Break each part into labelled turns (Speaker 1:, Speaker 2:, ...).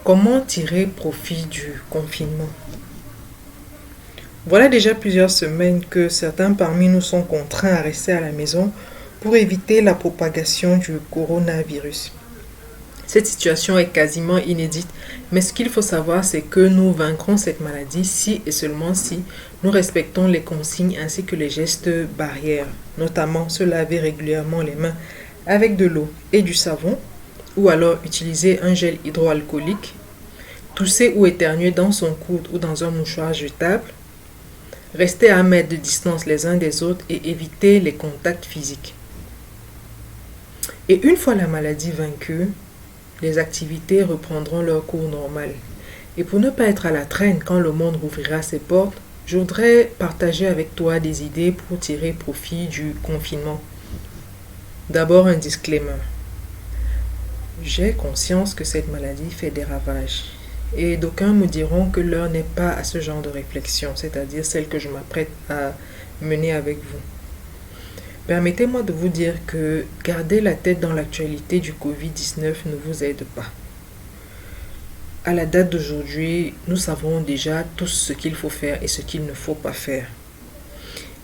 Speaker 1: Comment tirer profit du confinement? Voilà déjà plusieurs semaines que certains parmi nous sont contraints à rester à la maison pour éviter la propagation du coronavirus. Cette situation est quasiment inédite, mais ce qu'il faut savoir, c'est que nous vaincrons cette maladie si et seulement si nous respectons les consignes ainsi que les gestes barrières, notamment se laver régulièrement les mains avec de l'eau et du savon, ou alors utiliser un gel hydroalcoolique, tousser ou éternuer dans son coude ou dans un mouchoir jetable, rester à 1 mètre de distance les uns des autres et éviter les contacts physiques. Et une fois la maladie vaincue, les activités reprendront leur cours normal. Et pour ne pas être à la traîne quand le monde rouvrira ses portes, je voudrais partager avec toi des idées pour tirer profit du confinement. D'abord un disclaimer. J'ai conscience que cette maladie fait des ravages. Et d'aucuns me diront que l'heure n'est pas à ce genre de réflexion, c'est-à-dire celle que je m'apprête à mener avec vous. Permettez-moi de vous dire que garder la tête dans l'actualité du Covid-19 ne vous aide pas. À la date d'aujourd'hui, nous savons déjà tous ce qu'il faut faire et ce qu'il ne faut pas faire.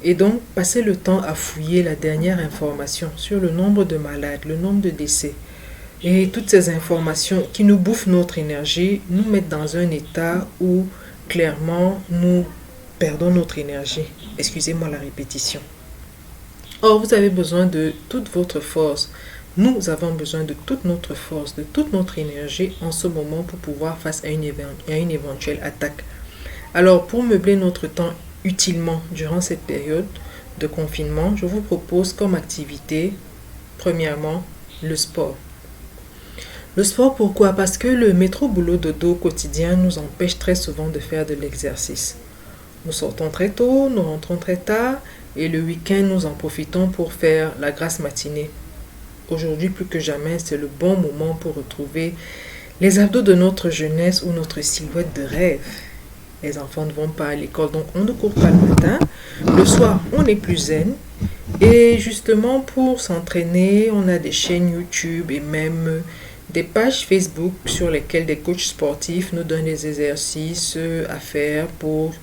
Speaker 1: Et donc, passer le temps à fouiller la dernière information sur le nombre de malades, le nombre de décès, et toutes ces informations qui nous bouffent notre énergie, nous mettent dans un état où, clairement, nous perdons notre énergie. Excusez-moi la répétition. Or, vous avez besoin de toute votre force. Nous avons besoin de toute notre force, de toute notre énergie en ce moment pour pouvoir faire face à une éventuelle attaque. Alors, pour meubler notre temps utilement durant cette période de confinement, je vous propose comme activité, premièrement, le sport. Le sport, pourquoi? Parce que le métro-boulot-dodo quotidien nous empêche très souvent de faire de l'exercice. Nous sortons très tôt, nous rentrons très tard et le week-end, nous en profitons pour faire la grasse matinée. Aujourd'hui, plus que jamais, c'est le bon moment pour retrouver les abdos de notre jeunesse ou notre silhouette de rêve. Les enfants ne vont pas à l'école, donc on ne court pas le matin. Le soir, on est plus zen. Et justement, pour s'entraîner, on a des chaînes YouTube et même des pages Facebook sur lesquelles des coachs sportifs nous donnent des exercices à faire pour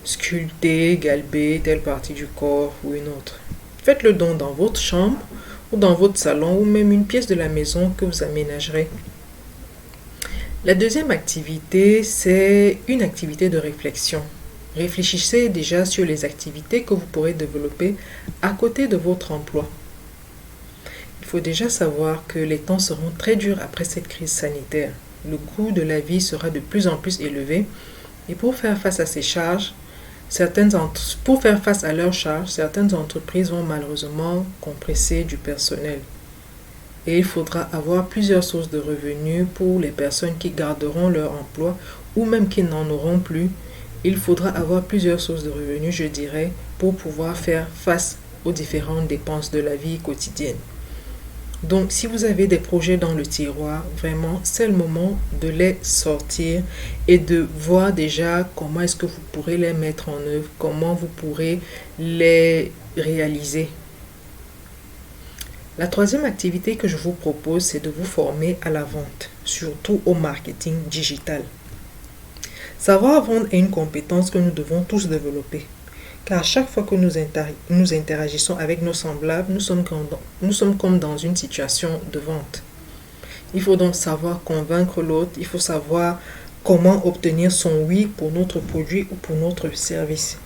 Speaker 1: sculpter, galber telle partie du corps ou une autre. Faites-le donc dans votre chambre ou dans votre salon ou même une pièce de la maison que vous aménagerez. La deuxième activité, c'est une activité de réflexion. Réfléchissez déjà sur les activités que vous pourrez développer à côté de votre emploi. Il faut déjà savoir que les temps seront très durs après cette crise sanitaire. Le coût de la vie sera de plus en plus élevé et pour faire face à ces charges, pour faire face à leurs charges, certaines entreprises vont malheureusement compresser du personnel. Et il faudra avoir plusieurs sources de revenus pour les personnes qui garderont leur emploi ou même qui n'en auront plus. Il faudra avoir plusieurs sources de revenus, je dirais, pour pouvoir faire face aux différentes dépenses de la vie quotidienne. Donc, si vous avez des projets dans le tiroir, vraiment, c'est le moment de les sortir et de voir déjà comment est-ce que vous pourrez les mettre en œuvre, comment vous pourrez les réaliser. La troisième activité que je vous propose, c'est de vous former à la vente, surtout au marketing digital. Savoir vendre est une compétence que nous devons tous développer. Car chaque fois que nous interagissons avec nos semblables, nous sommes comme dans une situation de vente. Il faut donc savoir convaincre l'autre, il faut savoir comment obtenir son oui pour notre produit ou pour notre service.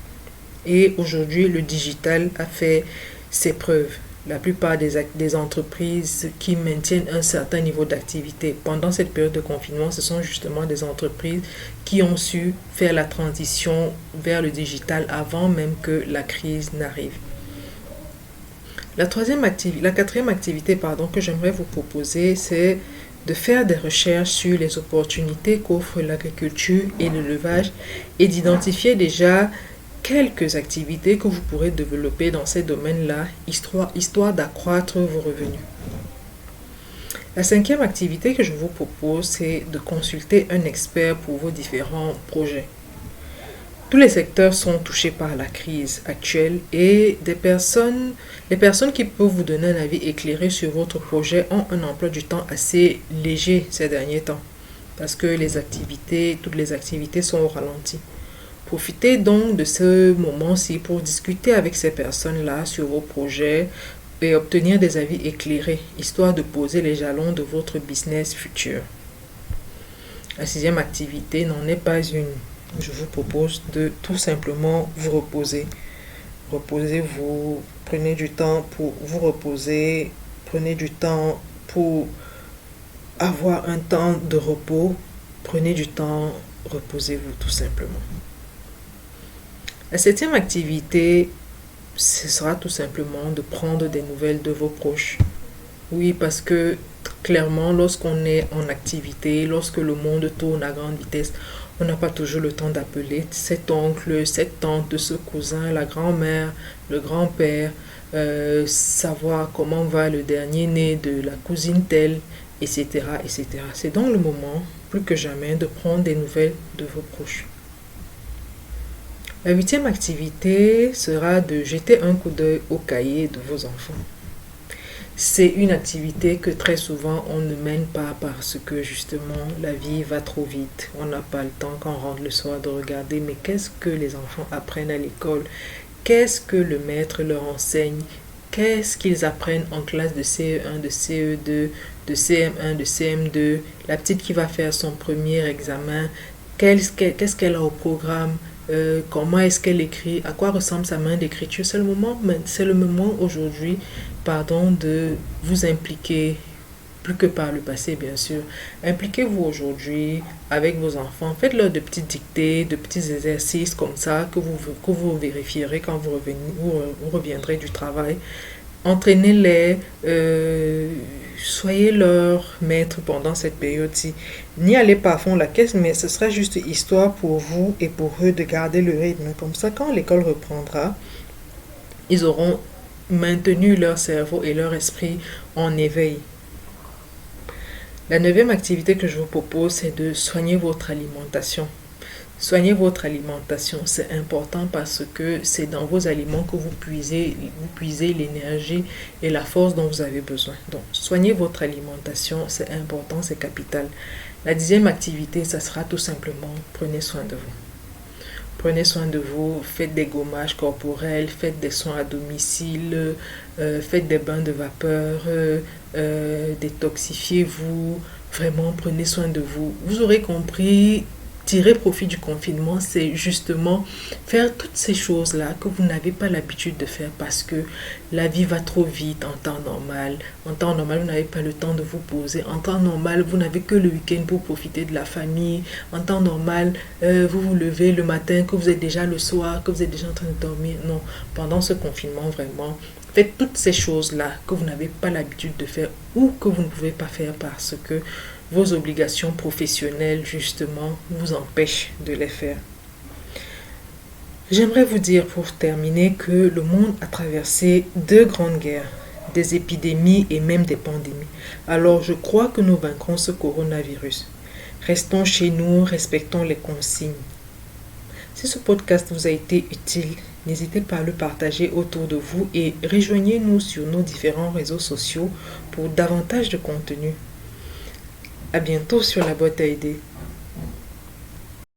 Speaker 1: Et aujourd'hui, le digital a fait ses preuves. La plupart des entreprises qui maintiennent un certain niveau d'activité pendant cette période de confinement, ce sont justement des entreprises qui ont su faire la transition vers le digital avant même que la crise n'arrive. La quatrième activité que j'aimerais vous proposer, c'est de faire des recherches sur les opportunités qu'offrent l'agriculture et l'élevage et d'identifier déjà quelques activités que vous pourrez développer dans ces domaines-là, histoire d'accroître vos revenus. La cinquième activité que je vous propose, c'est de consulter un expert pour vos différents projets. Tous les secteurs sont touchés par la crise actuelle et les personnes qui peuvent vous donner un avis éclairé sur votre projet ont un emploi du temps assez léger ces derniers temps. parce que toutes les activités sont au ralenti. Profitez donc de ce moment-ci pour discuter avec ces personnes-là sur vos projets et obtenir des avis éclairés, histoire de poser les jalons de votre business futur. La sixième activité n'en est pas une. Je vous propose de tout simplement vous reposer. Reposez-vous, prenez du temps pour vous reposer, prenez du temps pour avoir un temps de repos, prenez du temps, reposez-vous tout simplement. La septième activité, ce sera tout simplement de prendre des nouvelles de vos proches. Oui, parce que clairement, lorsqu'on est en activité, lorsque le monde tourne à grande vitesse, on n'a pas toujours le temps d'appeler cet oncle, cette tante, ce cousin, la grand-mère, le grand-père, savoir comment va le dernier-né de la cousine telle, etc., etc. C'est donc le moment, plus que jamais, de prendre des nouvelles de vos proches. La huitième activité sera de jeter un coup d'œil au cahier de vos enfants. C'est une activité que très souvent on ne mène pas parce que justement la vie va trop vite. On n'a pas le temps quand on rentre le soir de regarder mais qu'est-ce que les enfants apprennent à l'école? Qu'est-ce que le maître leur enseigne? Qu'est-ce qu'ils apprennent en classe de CE1, de CE2, de CM1, de CM2? La petite qui va faire son premier examen, qu'est-ce qu'elle a au programme? Comment est-ce qu'elle écrit, à quoi ressemble sa main d'écriture. C'est le moment aujourd'hui, de vous impliquer, plus que par le passé bien sûr. Impliquez-vous aujourd'hui avec vos enfants, faites-leur de petites dictées, de petits exercices comme ça que vous vérifierez quand vous reviendrez du travail. Entraînez-les, soyez leur maître pendant cette période-ci. N'y allez pas à fond la caisse, mais ce sera juste histoire pour vous et pour eux de garder le rythme. Comme ça, quand l'école reprendra, ils auront maintenu leur cerveau et leur esprit en éveil. La neuvième activité que je vous propose, c'est de soigner votre alimentation. Soignez votre alimentation, c'est important parce que c'est dans vos aliments que vous puisez l'énergie et la force dont vous avez besoin. Donc, soignez votre alimentation, c'est important, c'est capital. La dixième activité, ça sera tout simplement, prenez soin de vous. Prenez soin de vous, faites des gommages corporels, faites des soins à domicile, faites des bains de vapeur, détoxifiez-vous, vraiment prenez soin de vous. Vous aurez compris. Tirer profit du confinement, c'est justement faire toutes ces choses-là que vous n'avez pas l'habitude de faire parce que la vie va trop vite en temps normal. En temps normal, vous n'avez pas le temps de vous poser. En temps normal, vous n'avez que le week-end pour profiter de la famille. En temps normal, vous vous levez le matin, que vous êtes déjà le soir, que vous êtes déjà en train de dormir. Non, pendant ce confinement, vraiment, faites toutes ces choses-là que vous n'avez pas l'habitude de faire ou que vous ne pouvez pas faire parce que vos obligations professionnelles, justement, vous empêchent de les faire. J'aimerais vous dire pour terminer que le monde a traversé 2 grandes guerres, des épidémies et même des pandémies. Alors je crois que nous vaincrons ce coronavirus. Restons chez nous, respectons les consignes. Si ce podcast vous a été utile, n'hésitez pas à le partager autour de vous et rejoignez-nous sur nos différents réseaux sociaux pour davantage de contenu. À bientôt sur la boîte à idées.